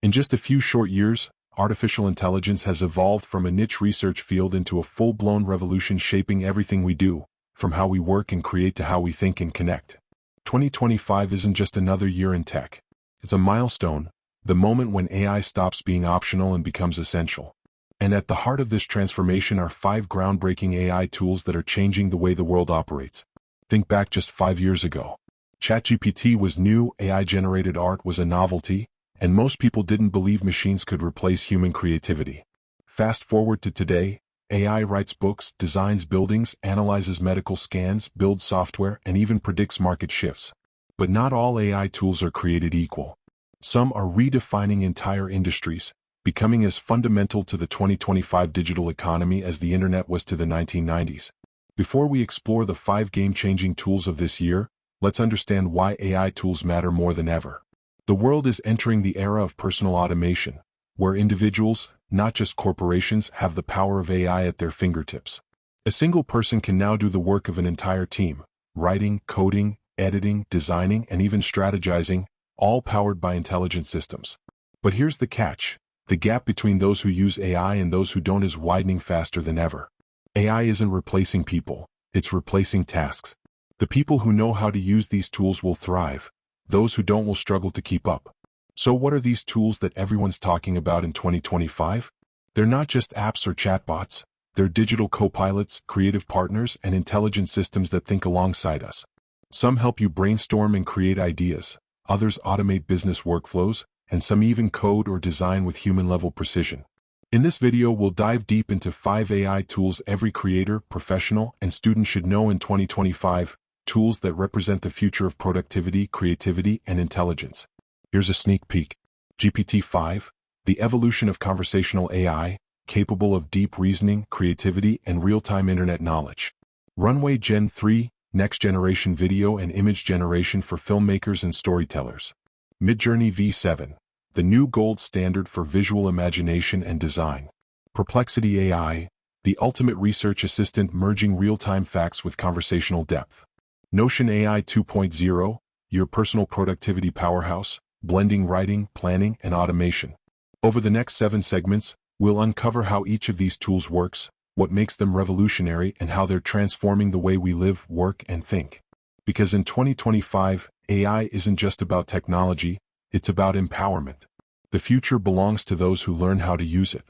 In just a few short years, artificial intelligence has evolved from a niche research field into a full-blown revolution shaping everything we do, from how we work and create to how we think and connect. 2025 isn't just another year in tech. It's a milestone, the moment when AI stops being optional and becomes essential. And at the heart of this transformation are 5 groundbreaking AI tools that are changing the way the world operates. Think back just 5 years ago. ChatGPT was new, AI-generated art was a novelty, and most people didn't believe machines could replace human creativity. Fast forward to today, AI writes books, designs buildings, analyzes medical scans, builds software, and even predicts market shifts. But not all AI tools are created equal. Some are redefining entire industries, becoming as fundamental to the 2025 digital economy as the internet was to the 1990s. Before we explore the 5 game-changing tools of this year, let's understand why AI tools matter more than ever. The world is entering the era of personal automation, where individuals, not just corporations, have the power of AI at their fingertips. A single person can now do the work of an entire team, writing, coding, editing, designing, and even strategizing, all powered by intelligent systems. But here's the catch. The gap between those who use AI and those who don't is widening faster than ever. AI isn't replacing people, it's replacing tasks. The people who know how to use these tools will thrive. Those who don't will struggle to keep up. So what are these tools that everyone's talking about in 2025? They're not just apps or chatbots. They're digital co-pilots, creative partners, and intelligent systems that think alongside us. Some help you brainstorm and create ideas. Others automate business workflows, and some even code or design with human-level precision. In this video, we'll dive deep into 5 AI tools every creator, professional, and student should know in 2025, tools that represent the future of productivity, creativity, and intelligence. Here's a sneak peek. GPT-5, the evolution of conversational AI, capable of deep reasoning, creativity, and real-time internet knowledge. Runway Gen 3, next-generation video and image generation for filmmakers and storytellers. Midjourney V7, the new gold standard for visual imagination and design. Perplexity AI, the ultimate research assistant merging real-time facts with conversational depth. Notion AI 2.0, your personal productivity powerhouse, blending writing, planning, and automation. Over the next 7 segments, we'll uncover how each of these tools works, what makes them revolutionary, and how they're transforming the way we live, work, and think. Because in 2025, AI isn't just about technology, it's about empowerment. The future belongs to those who learn how to use it.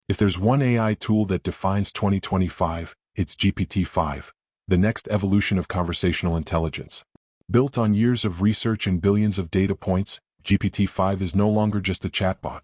If there's one AI tool that defines 2025, it's GPT-5, the next evolution of conversational intelligence. Built on years of research and billions of data points, GPT-5 is no longer just a chatbot.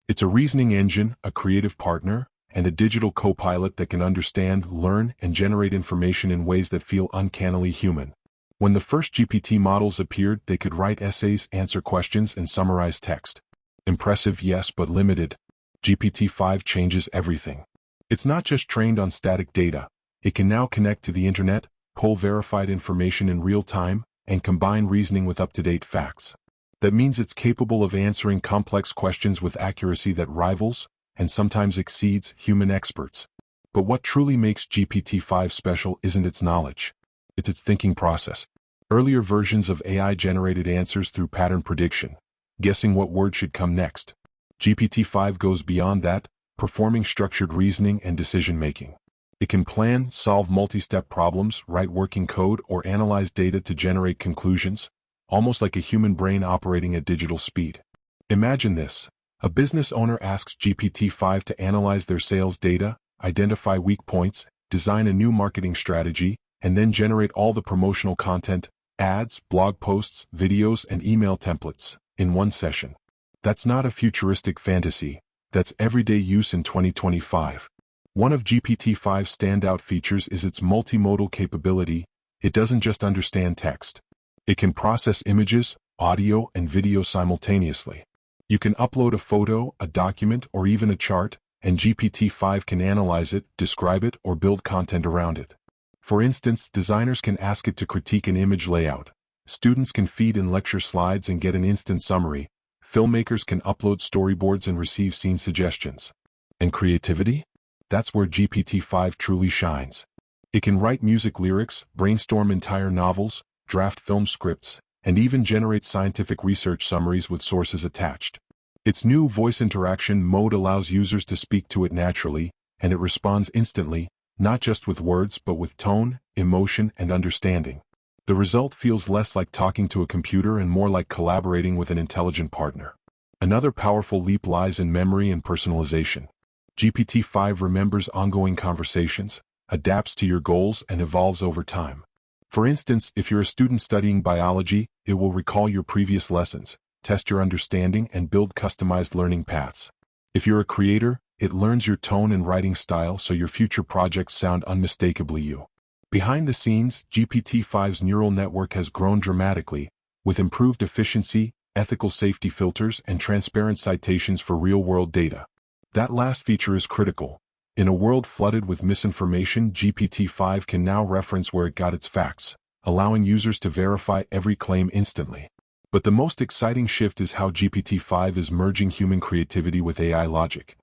It's a reasoning engine, a creative partner, and a digital co-pilot that can understand, learn, and generate information in ways that feel uncannily human. When the first GPT models appeared, they could write essays, answer questions, and summarize text. Impressive, yes, but limited. GPT-5 changes everything. It's not just trained on static data. It can now connect to the internet, pull verified information in real time, and combine reasoning with up-to-date facts. That means it's capable of answering complex questions with accuracy that rivals, and sometimes exceeds, human experts. But what truly makes GPT-5 special isn't its knowledge. It's its thinking process. Earlier versions of AI generated answers through pattern prediction, guessing what word should come next. GPT-5 goes beyond that, performing structured reasoning and decision-making. It can plan, solve multi-step problems, write working code, or analyze data to generate conclusions, almost like a human brain operating at digital speed. Imagine this. A business owner asks GPT-5 to analyze their sales data, identify weak points, design a new marketing strategy, and then generate all the promotional content, ads, blog posts, videos, and email templates, in one session. That's not a futuristic fantasy. That's everyday use in 2025. One of GPT-5's standout features is its multimodal capability. It doesn't just understand text. It can process images, audio, and video simultaneously. You can upload a photo, a document, or even a chart, and GPT-5 can analyze it, describe it, or build content around it. For instance, designers can ask it to critique an image layout. Students can feed in lecture slides and get an instant summary. Filmmakers can upload storyboards and receive scene suggestions. And creativity? That's where GPT-5 truly shines. It can write music lyrics, brainstorm entire novels, draft film scripts, and even generate scientific research summaries with sources attached. Its new voice interaction mode allows users to speak to it naturally, and it responds instantly, not just with words but with tone, emotion, and understanding. The result feels less like talking to a computer and more like collaborating with an intelligent partner. Another powerful leap lies in memory and personalization. GPT-5 remembers ongoing conversations, adapts to your goals, and evolves over time. For instance, if you're a student studying biology, it will recall your previous lessons, test your understanding, and build customized learning paths. If you're a creator, it learns your tone and writing style so your future projects sound unmistakably you. Behind the scenes, GPT-5's neural network has grown dramatically, with improved efficiency, ethical safety filters, and transparent citations for real-world data. That last feature is critical. In a world flooded with misinformation, GPT-5 can now reference where it got its facts, allowing users to verify every claim instantly. But the most exciting shift is how GPT-5 is merging human creativity with AI logic.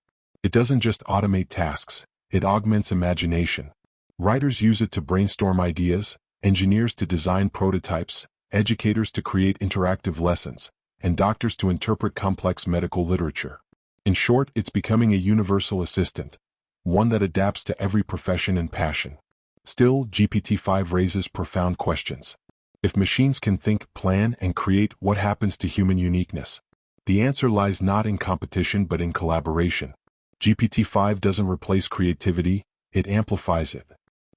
It doesn't just automate tasks, it augments imagination. Writers use it to brainstorm ideas, engineers to design prototypes, educators to create interactive lessons, and doctors to interpret complex medical literature. In short, it's becoming a universal assistant, one that adapts to every profession and passion. Still, GPT-5 raises profound questions. If machines can think, plan, and create, what happens to human uniqueness? The answer lies not in competition but in collaboration. GPT-5 doesn't replace creativity, it amplifies it.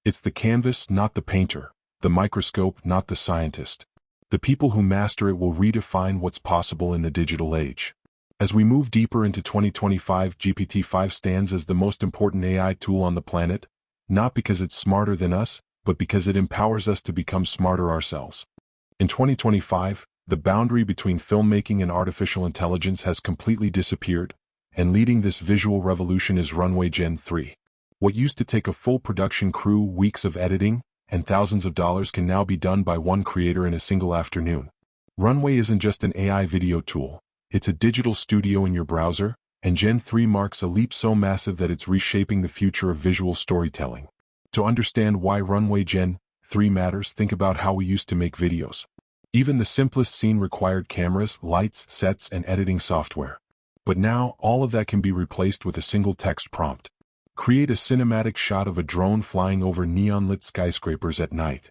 It's the canvas, not the painter, the microscope, not the scientist. The people who master it will redefine what's possible in the digital age. As we move deeper into 2025, GPT-5 stands as the most important AI tool on the planet, not because it's smarter than us, but because it empowers us to become smarter ourselves. In 2025, the boundary between filmmaking and artificial intelligence has completely disappeared, and leading this visual revolution is Runway Gen 3. What used to take a full production crew, weeks of editing, and thousands of dollars can now be done by one creator in a single afternoon. Runway isn't just an AI video tool, it's a digital studio in your browser, and Gen 3 marks a leap so massive that it's reshaping the future of visual storytelling. To understand why Runway Gen 3 matters, think about how we used to make videos. Even the simplest scene required cameras, lights, sets, and editing software. But now, all of that can be replaced with a single text prompt. Create a cinematic shot of a drone flying over neon-lit skyscrapers at night.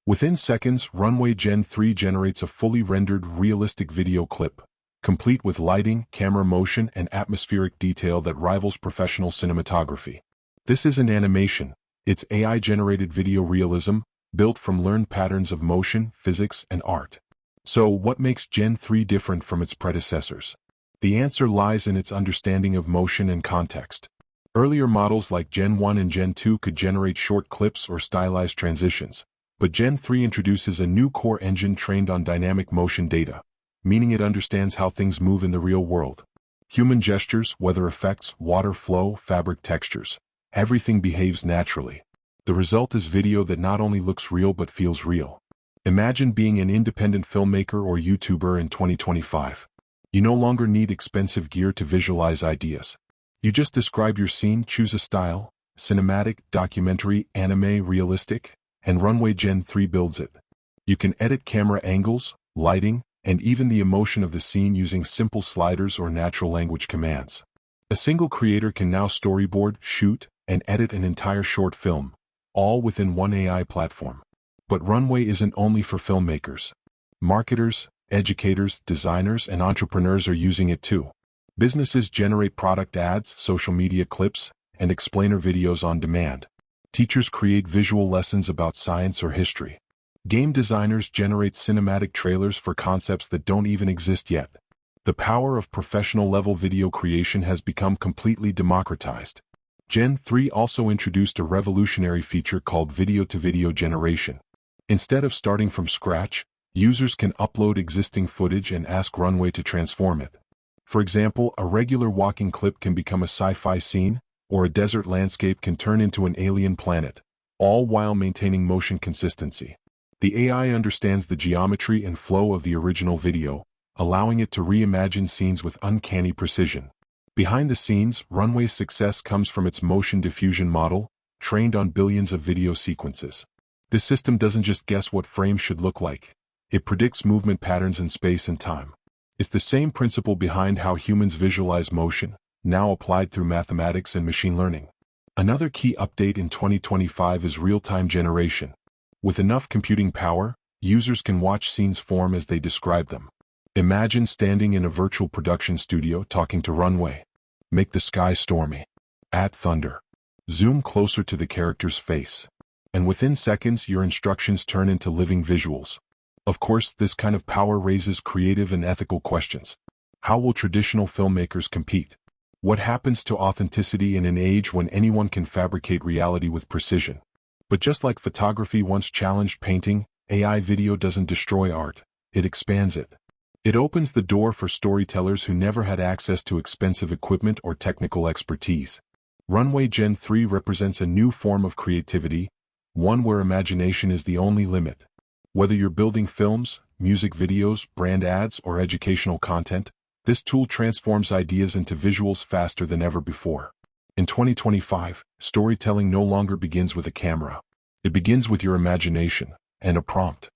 Within seconds, Runway Gen 3 generates a fully rendered, realistic video clip, complete with lighting, camera motion, and atmospheric detail that rivals professional cinematography. This isn't animation, it's AI-generated video realism, built from learned patterns of motion, physics, and art. So, what makes Gen 3 different from its predecessors? The answer lies in its understanding of motion and context. Earlier models like Gen 1 and Gen 2 could generate short clips or stylized transitions, but Gen 3 introduces a new core engine trained on dynamic motion data, meaning it understands how things move in the real world. Human gestures, weather effects, water flow, fabric textures, everything behaves naturally. The result is video that not only looks real but feels real. Imagine being an independent filmmaker or YouTuber in 2025. You no longer need expensive gear to visualize ideas. You just describe your scene, choose a style, cinematic, documentary, anime, realistic, and Runway Gen 3 builds it. You can edit camera angles, lighting, and even the emotion of the scene using simple sliders or natural language commands. A single creator can now storyboard, shoot, and edit an entire short film, all within one AI platform. But Runway isn't only for filmmakers. Marketers, educators, designers, and entrepreneurs are using it too. Businesses generate product ads, social media clips, and explainer videos on demand. Teachers create visual lessons about science or history. Game designers generate cinematic trailers for concepts that don't even exist yet. The power of professional-level video creation has become completely democratized. Gen 3 also introduced a revolutionary feature called video-to-video generation. Instead of starting from scratch, users can upload existing footage and ask Runway to transform it. For example, a regular walking clip can become a sci-fi scene, or a desert landscape can turn into an alien planet, all while maintaining motion consistency. The AI understands the geometry and flow of the original video, allowing it to reimagine scenes with uncanny precision. Behind the scenes, Runway's success comes from its motion diffusion model, trained on billions of video sequences. This system doesn't just guess what frames should look like. It predicts movement patterns in space and time. It's the same principle behind how humans visualize motion, now applied through mathematics and machine learning. Another key update in 2025 is real-time generation. With enough computing power, users can watch scenes form as they describe them. Imagine standing in a virtual production studio talking to runway. Make the sky stormy. Add thunder. Zoom closer to the character's face. And within seconds, your instructions turn into living visuals. Of course, this kind of power raises creative and ethical questions. How will traditional filmmakers compete? What happens to authenticity in an age when anyone can fabricate reality with precision? But just like photography once challenged painting, AI video doesn't destroy art, it expands it. It opens the door for storytellers who never had access to expensive equipment or technical expertise. Runway Gen 3 represents a new form of creativity, one where imagination is the only limit. Whether you're building films, music videos, brand ads, or educational content, this tool transforms ideas into visuals faster than ever before. In 2025, storytelling no longer begins with a camera. It begins with your imagination and a prompt.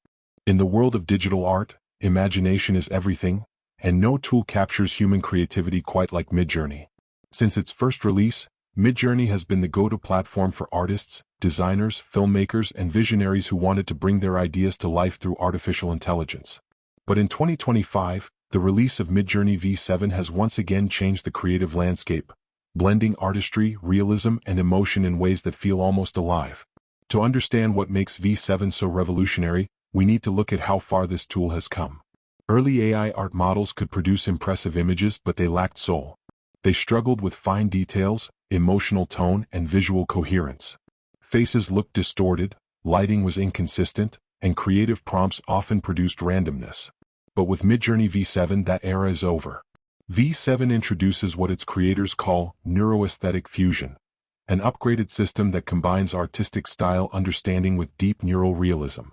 In the world of digital art, imagination is everything, and no tool captures human creativity quite like Midjourney. Since its first release, Midjourney has been the go-to platform for artists, designers, filmmakers, and visionaries who wanted to bring their ideas to life through artificial intelligence. But in 2025, the release of Midjourney V7 has once again changed the creative landscape, blending artistry, realism, and emotion in ways that feel almost alive. To understand what makes V7 so revolutionary, we need to look at how far this tool has come. Early AI art models could produce impressive images, but they lacked soul. They struggled with fine details, emotional tone, and visual coherence. Faces looked distorted, lighting was inconsistent, and creative prompts often produced randomness. But with Midjourney V7, that era is over. V7 introduces what its creators call neuroaesthetic fusion, an upgraded system that combines artistic style understanding with deep neural realism.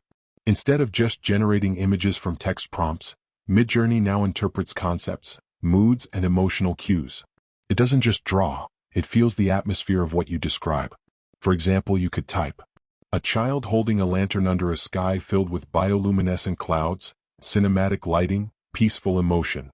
Instead of just generating images from text prompts, Midjourney now interprets concepts, moods, and emotional cues. It doesn't just draw, it feels the atmosphere of what you describe. For example, you could type, "A child holding a lantern under a sky filled with bioluminescent clouds, cinematic lighting, peaceful emotion."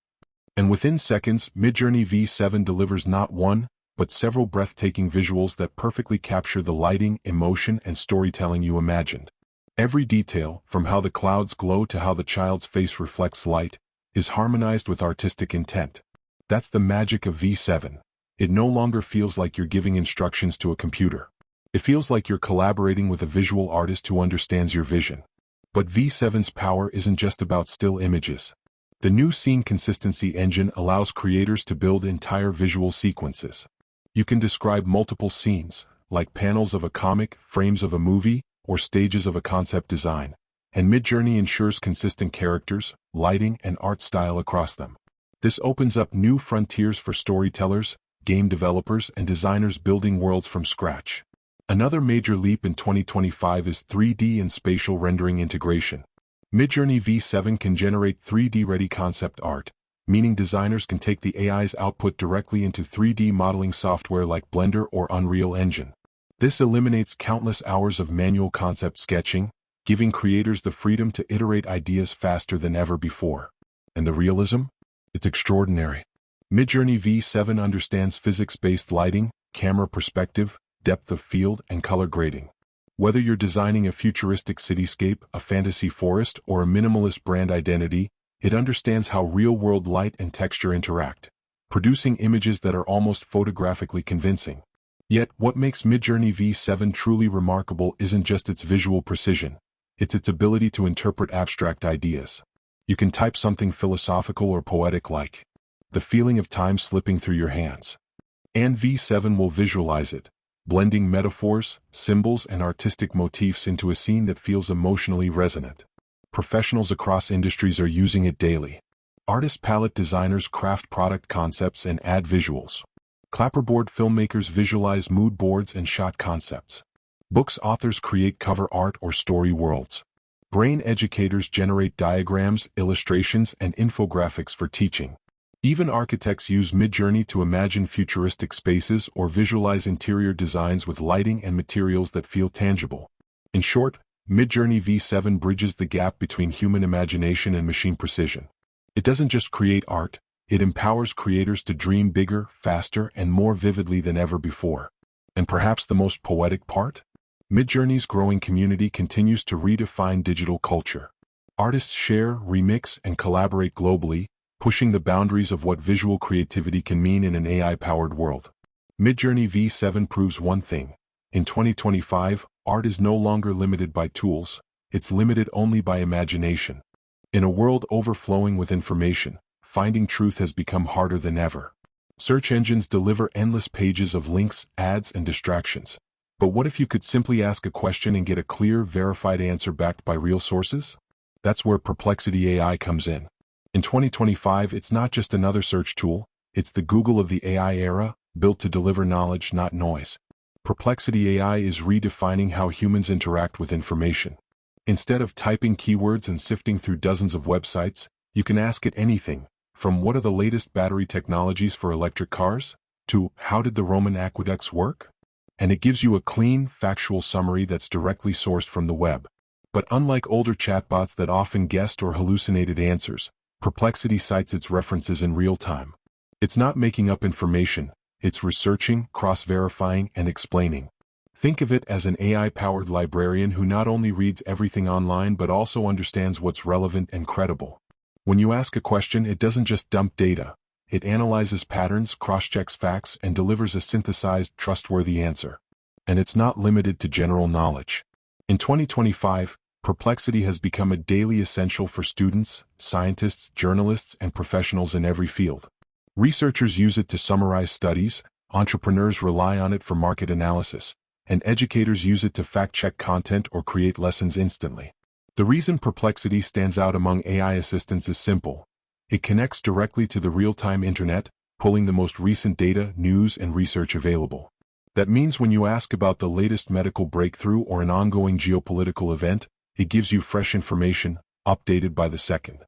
And within seconds, Midjourney V7 delivers not one, but several breathtaking visuals that perfectly capture the lighting, emotion, and storytelling you imagined. Every detail, from how the clouds glow to how the child's face reflects light, is harmonized with artistic intent. That's the magic of V7. It no longer feels like you're giving instructions to a computer. It feels like you're collaborating with a visual artist who understands your vision. But V7's power isn't just about still images. The new scene consistency engine allows creators to build entire visual sequences. You can describe multiple scenes, like panels of a comic, frames of a movie, or stages of a concept design, and Midjourney ensures consistent characters, lighting, and art style across them. This opens up new frontiers for storytellers, game developers, and designers building worlds from scratch. Another major leap in 2025 is 3D and spatial rendering integration. Midjourney V7 can generate 3D-ready concept art, meaning designers can take the AI's output directly into 3D modeling software like Blender or Unreal Engine. This eliminates countless hours of manual concept sketching, giving creators the freedom to iterate ideas faster than ever before. And the realism? It's extraordinary. Midjourney V7 understands physics-based lighting, camera perspective, depth of field, and color grading. Whether you're designing a futuristic cityscape, a fantasy forest, or a minimalist brand identity, it understands how real-world light and texture interact, producing images that are almost photographically convincing. Yet, what makes Midjourney V7 truly remarkable isn't just its visual precision, it's its ability to interpret abstract ideas. You can type something philosophical or poetic like, "The feeling of time slipping through your hands." And V7 will visualize it, blending metaphors, symbols, and artistic motifs into a scene that feels emotionally resonant. Professionals across industries are using it daily. Artist palette designers craft product concepts and add visuals. Clapperboard filmmakers visualize mood boards and shot concepts. Books authors create cover art or story worlds. Brain educators generate diagrams, illustrations, and infographics for teaching. Even architects use Midjourney to imagine futuristic spaces or visualize interior designs with lighting and materials that feel tangible. In short, Midjourney V7 bridges the gap between human imagination and machine precision. It doesn't just create art, it empowers creators to dream bigger, faster, and more vividly than ever before. And perhaps the most poetic part? Midjourney's growing community continues to redefine digital culture. Artists share, remix, and collaborate globally, pushing the boundaries of what visual creativity can mean in an AI-powered world. Midjourney V7 proves one thing. In 2025, art is no longer limited by tools, it's limited only by imagination. In a world overflowing with information, finding truth has become harder than ever. Search engines deliver endless pages of links, ads, and distractions. But what if you could simply ask a question and get a clear, verified answer backed by real sources? That's where Perplexity AI comes in. In 2025, it's not just another search tool, it's the Google of the AI era, built to deliver knowledge, not noise. Perplexity AI is redefining how humans interact with information. Instead of typing keywords and sifting through dozens of websites, you can ask it anything, from what are the latest battery technologies for electric cars, to how did the Roman aqueducts work? And it gives you a clean, factual summary that's directly sourced from the web. But unlike older chatbots that often guessed or hallucinated answers, Perplexity cites its references in real time. It's not making up information, it's researching, cross-verifying, and explaining. Think of it as an AI-powered librarian who not only reads everything online but also understands what's relevant and credible. When you ask a question, it doesn't just dump data. It analyzes patterns, cross-checks facts, and delivers a synthesized, trustworthy answer. And it's not limited to general knowledge. In 2025, Perplexity has become a daily essential for students, scientists, journalists, and professionals in every field. Researchers use it to summarize studies, entrepreneurs rely on it for market analysis, and educators use it to fact-check content or create lessons instantly. The reason Perplexity stands out among AI assistants is simple. It connects directly to the real-time internet, pulling the most recent data, news, and research available. That means when you ask about the latest medical breakthrough or an ongoing geopolitical event, it gives you fresh information, updated by the second.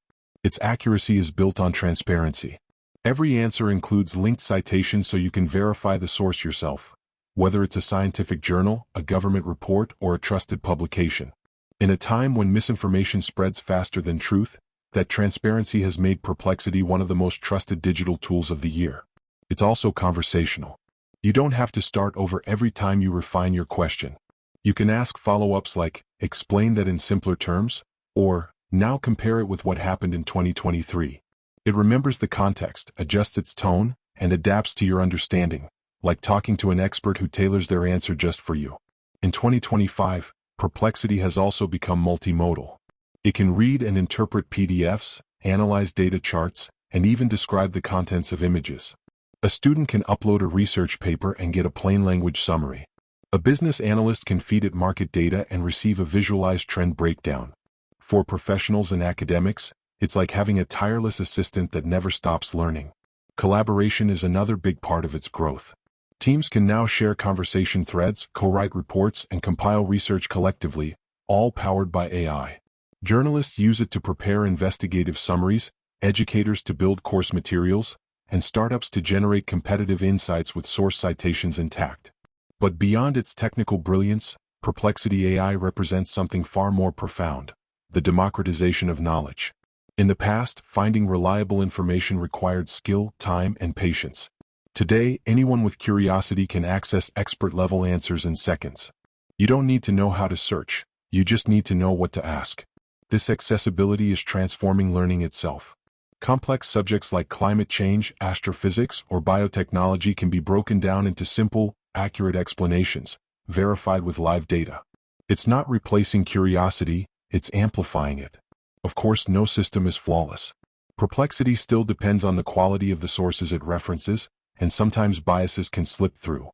Its accuracy is built on transparency. Every answer includes linked citations so you can verify the source yourself, whether it's a scientific journal, a government report, or a trusted publication. In a time when misinformation spreads faster than truth, that transparency has made Perplexity one of the most trusted digital tools of the year. It's also conversational. You don't have to start over every time you refine your question. You can ask follow-ups like, explain that in simpler terms, or, now compare it with what happened in 2023. It remembers the context, adjusts its tone, and adapts to your understanding, like talking to an expert who tailors their answer just for you. In 2025, Perplexity has also become multimodal. It can read and interpret PDFs, analyze data charts, and even describe the contents of images. A student can upload a research paper and get a plain language summary. A business analyst can feed it market data and receive a visualized trend breakdown. For professionals and academics, it's like having a tireless assistant that never stops learning. Collaboration is another big part of its growth. Teams can now share conversation threads, co-write reports, and compile research collectively, all powered by AI. Journalists use it to prepare investigative summaries, educators to build course materials, and startups to generate competitive insights with source citations intact. But beyond its technical brilliance, Perplexity AI represents something far more profound: the democratization of knowledge. In the past, finding reliable information required skill, time, and patience. Today, anyone with curiosity can access expert-level answers in seconds. You don't need to know how to search, you just need to know what to ask. This accessibility is transforming learning itself. Complex subjects like climate change, astrophysics, or biotechnology can be broken down into simple, accurate explanations, verified with live data. It's not replacing curiosity, it's amplifying it. Of course, no system is flawless. Perplexity still depends on the quality of the sources it references, and sometimes biases can slip through.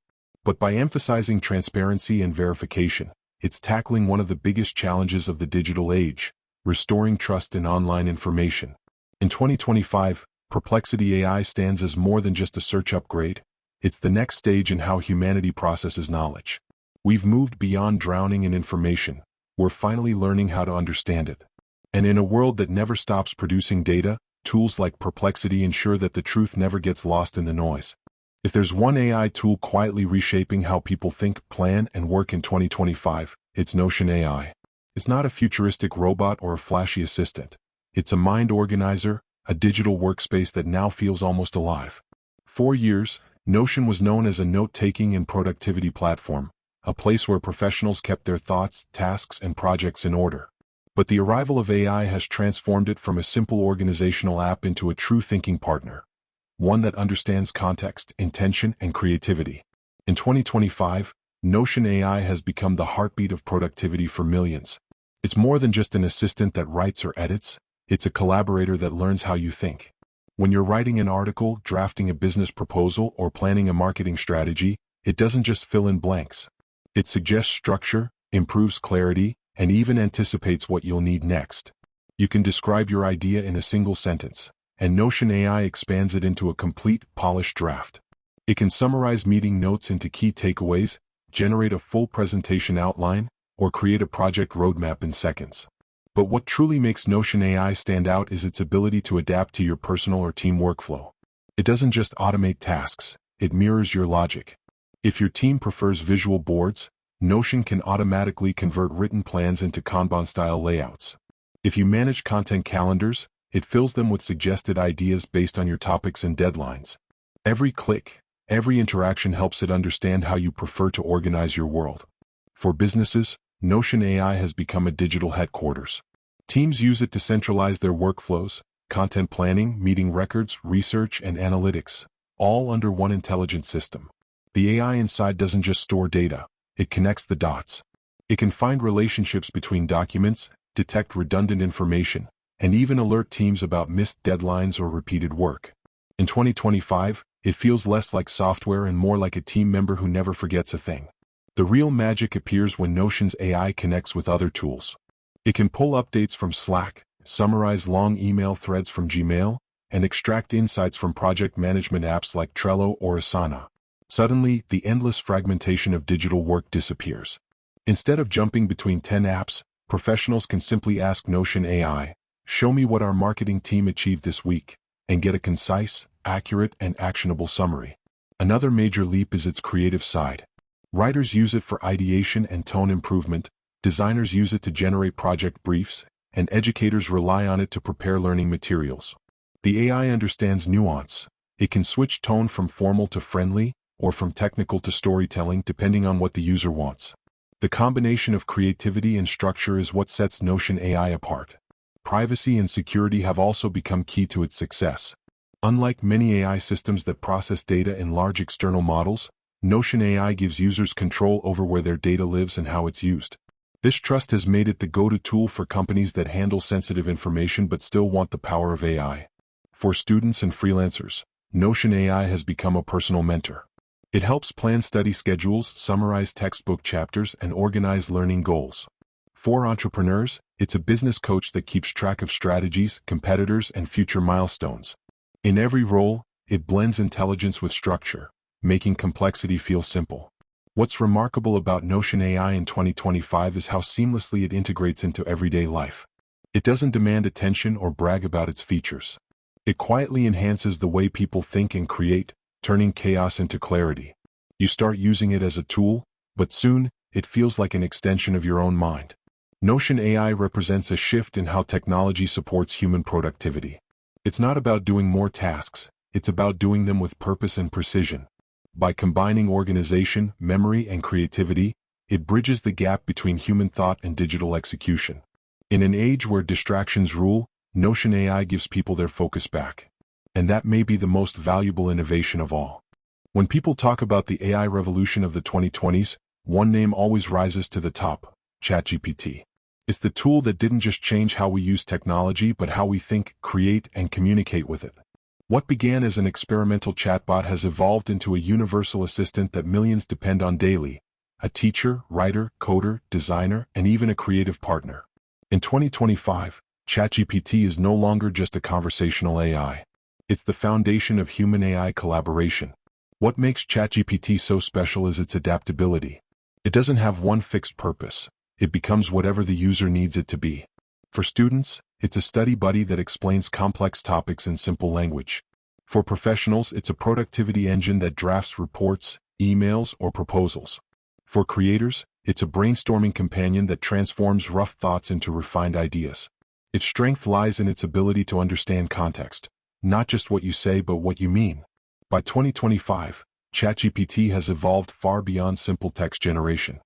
But by emphasizing transparency and verification, it's tackling one of the biggest challenges of the digital age: restoring trust in online information. In 2025, Perplexity AI stands as more than just a search upgrade. It's the next stage in how humanity processes knowledge. We've moved beyond drowning in information. We're finally learning how to understand it. And in a world that never stops producing data, tools like Perplexity ensure that the truth never gets lost in the noise. If there's one AI tool quietly reshaping how people think, plan, and work in 2025, it's Notion AI. It's not a futuristic robot or a flashy assistant. It's a mind organizer, a digital workspace that now feels almost alive. For years, Notion was known as a note-taking and productivity platform, a place where professionals kept their thoughts, tasks, and projects in order. But the arrival of AI has transformed it from a simple organizational app into a true thinking partner, one that understands context, intention, and creativity. In 2025, Notion AI has become the heartbeat of productivity for millions. It's more than just an assistant that writes or edits, it's a collaborator that learns how you think. When you're writing an article, drafting a business proposal, or planning a marketing strategy, it doesn't just fill in blanks. It suggests structure, improves clarity, and even anticipates what you'll need next. You can describe your idea in a single sentence, and Notion AI expands it into a complete, polished draft. It can summarize meeting notes into key takeaways, generate a full presentation outline, or create a project roadmap in seconds. But what truly makes Notion AI stand out is its ability to adapt to your personal or team workflow. It doesn't just automate tasks, it mirrors your logic. If your team prefers visual boards, Notion can automatically convert written plans into Kanban-style layouts. If you manage content calendars, it fills them with suggested ideas based on your topics and deadlines. Every click, every interaction helps it understand how you prefer to organize your world. For businesses, Notion AI has become a digital headquarters. Teams use it to centralize their workflows, content planning, meeting records, research, and analytics, all under one intelligent system. The AI inside doesn't just store data, it connects the dots. It can find relationships between documents, detect redundant information, and even alert teams about missed deadlines or repeated work. In 2025, it feels less like software and more like a team member who never forgets a thing. The real magic appears when Notion's AI connects with other tools. It can pull updates from Slack, summarize long email threads from Gmail, and extract insights from project management apps like Trello or Asana. Suddenly, the endless fragmentation of digital work disappears. Instead of jumping between 10 apps, professionals can simply ask Notion AI, "Show me what our marketing team achieved this week," and get a concise, accurate, and actionable summary. Another major leap is its creative side. Writers use it for ideation and tone improvement, designers use it to generate project briefs, and educators rely on it to prepare learning materials. The AI understands nuance. It can switch tone from formal to friendly, or from technical to storytelling depending on what the user wants. The combination of creativity and structure is what sets Notion AI apart. Privacy and security have also become key to its success. Unlike many AI systems that process data in large external models, Notion AI gives users control over where their data lives and how it's used. This trust has made it the go-to tool for companies that handle sensitive information but still want the power of AI. For students and freelancers, Notion AI has become a personal mentor. It helps plan study schedules, summarize textbook chapters, and organize learning goals. For entrepreneurs, it's a business coach that keeps track of strategies, competitors, and future milestones. In every role, it blends intelligence with structure, making complexity feel simple. What's remarkable about Notion AI in 2025 is how seamlessly it integrates into everyday life. It doesn't demand attention or brag about its features. It quietly enhances the way people think and create, turning chaos into clarity. You start using it as a tool, but soon, it feels like an extension of your own mind. Notion AI represents a shift in how technology supports human productivity. It's not about doing more tasks, it's about doing them with purpose and precision. By combining organization, memory, and creativity, it bridges the gap between human thought and digital execution. In an age where distractions rule, Notion AI gives people their focus back. And that may be the most valuable innovation of all. When people talk about the AI revolution of the 2020s, one name always rises to the top: ChatGPT. It's the tool that didn't just change how we use technology but how we think, create, and communicate with it. What began as an experimental chatbot has evolved into a universal assistant that millions depend on daily: a teacher, writer, coder, designer, and even a creative partner. In 2025, ChatGPT is no longer just a conversational AI. It's the foundation of human-AI collaboration. What makes ChatGPT so special is its adaptability. It doesn't have one fixed purpose. It becomes whatever the user needs it to be. For students, it's a study buddy that explains complex topics in simple language. For professionals, it's a productivity engine that drafts reports, emails, or proposals. For creators, it's a brainstorming companion that transforms rough thoughts into refined ideas. Its strength lies in its ability to understand context, not just what you say but what you mean. By 2025, ChatGPT has evolved far beyond simple text generation.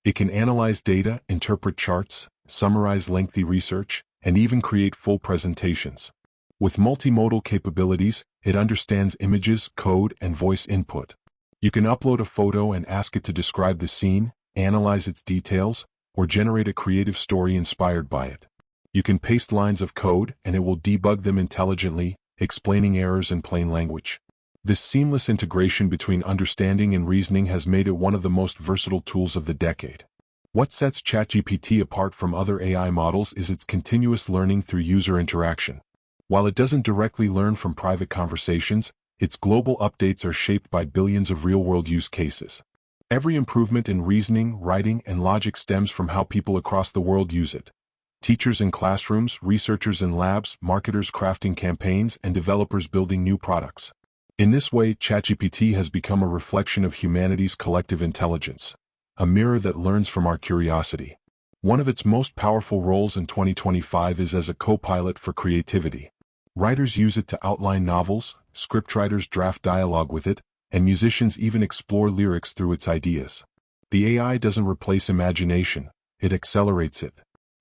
It can analyze data, interpret charts, summarize lengthy research, and even create full presentations. With multimodal capabilities, it understands images, code, and voice input. You can upload a photo and ask it to describe the scene, analyze its details, or generate a creative story inspired by it. You can paste lines of code and it will debug them intelligently, explaining errors in plain language. This seamless integration between understanding and reasoning has made it one of the most versatile tools of the decade. What sets ChatGPT apart from other AI models is its continuous learning through user interaction. While it doesn't directly learn from private conversations, its global updates are shaped by billions of real-world use cases. Every improvement in reasoning, writing, and logic stems from how people across the world use it. Teachers in classrooms, researchers in labs, marketers crafting campaigns, and developers building new products. In this way, ChatGPT has become a reflection of humanity's collective intelligence, a mirror that learns from our curiosity. One of its most powerful roles in 2025 is as a co-pilot for creativity. Writers use it to outline novels, scriptwriters draft dialogue with it, and musicians even explore lyrics through its ideas. The AI doesn't replace imagination, it accelerates it.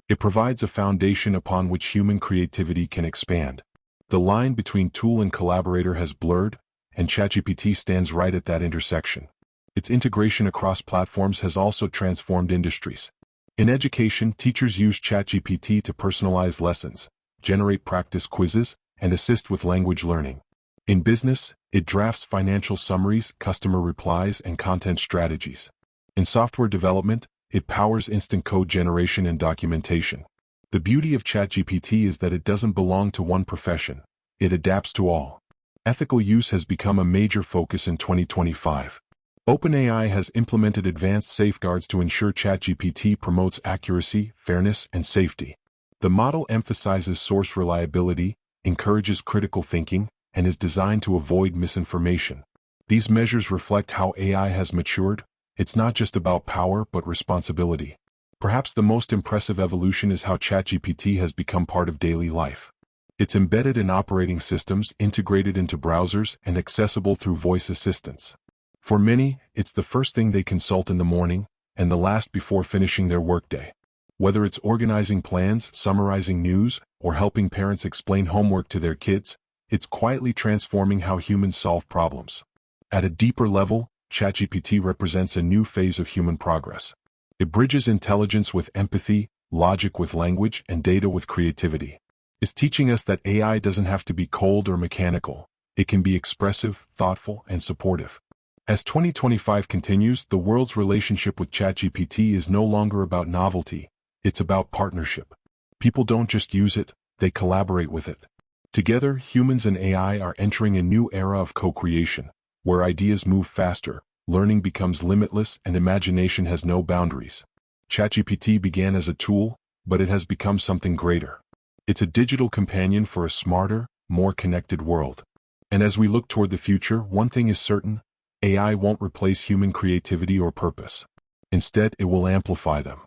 It provides a foundation upon which human creativity can expand. The line between tool and collaborator has blurred, and ChatGPT stands right at that intersection. Its integration across platforms has also transformed industries. In education, teachers use ChatGPT to personalize lessons, generate practice quizzes, and assist with language learning. In business, it drafts financial summaries, customer replies, and content strategies. In software development, it powers instant code generation and documentation. The beauty of ChatGPT is that it doesn't belong to one profession. It adapts to all. Ethical use has become a major focus in 2025. OpenAI has implemented advanced safeguards to ensure ChatGPT promotes accuracy, fairness, and safety. The model emphasizes source reliability, encourages critical thinking, and is designed to avoid misinformation. These measures reflect how AI has matured. It's not just about power but responsibility. Perhaps the most impressive evolution is how ChatGPT has become part of daily life. It's embedded in operating systems, integrated into browsers, and accessible through voice assistants. For many, it's the first thing they consult in the morning, and the last before finishing their workday. Whether it's organizing plans, summarizing news, or helping parents explain homework to their kids, it's quietly transforming how humans solve problems. At a deeper level, ChatGPT represents a new phase of human progress. It bridges intelligence with empathy, logic with language, and data with creativity. It's teaching us that AI doesn't have to be cold or mechanical. It can be expressive, thoughtful, and supportive. As 2025 continues, the world's relationship with ChatGPT is no longer about novelty. It's about partnership. People don't just use it, they collaborate with it. Together, humans and AI are entering a new era of co-creation, where ideas move faster, learning becomes limitless, and imagination has no boundaries. ChatGPT began as a tool, but it has become something greater. It's a digital companion for a smarter, more connected world. And as we look toward the future, one thing is certain: AI won't replace human creativity or purpose. Instead, it will amplify them.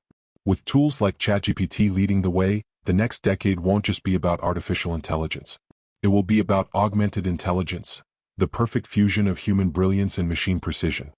With tools like ChatGPT leading the way, the next decade won't just be about artificial intelligence. It will be about augmented intelligence, the perfect fusion of human brilliance and machine precision.